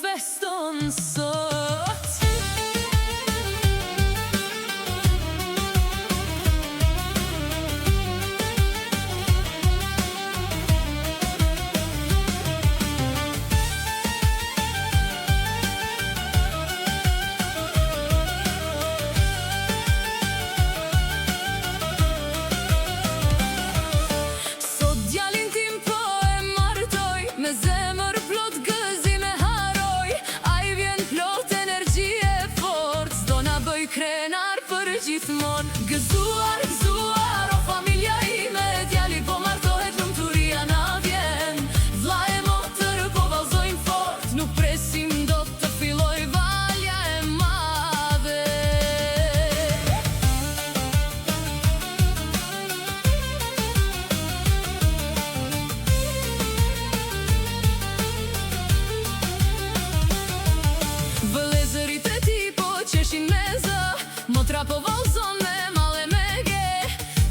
feston sot. Sot djalin tim po e martoj, me zemër plot gëzim e haroj. Ai vjen plot energji e fort, s'do na bëj krenar për gjithmon. Gëzuar, gëzuar, o familja ime, djali po martohet, lumturia na vjen. Vlla e motër po vallzojnë fort, nuk presim dot të filloj valja e madhe. Vëllezërit e ti po qeshin me zë, motra po vallzon me mall e me ge.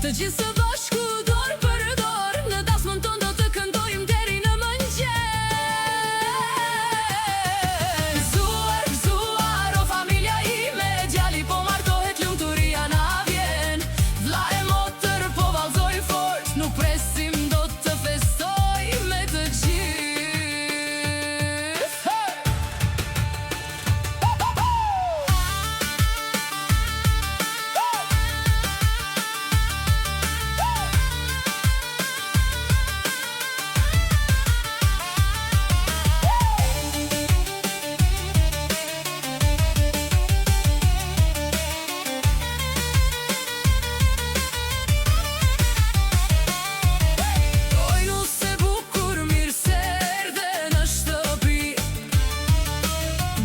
Të gjithë së bashku dorë për dorë, në dasmën ton do të këndojmë deri në mëngjes. Gëzuar, gëzuar, o familja ime, djali po martohet, lumturia na vjen. Vlla e motër po vallzojnë fort, nuk presim dot të festoj me të gjithë. Ojnu se bukur mirë se erdhe në shtëpi,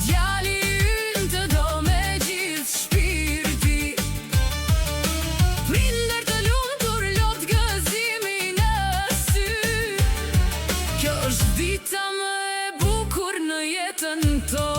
djali ynë të do me gjithë shpirti. Prindër të lumtur, lot gëzimi në sy. Kjo është dita më e bukur në jetën tonë.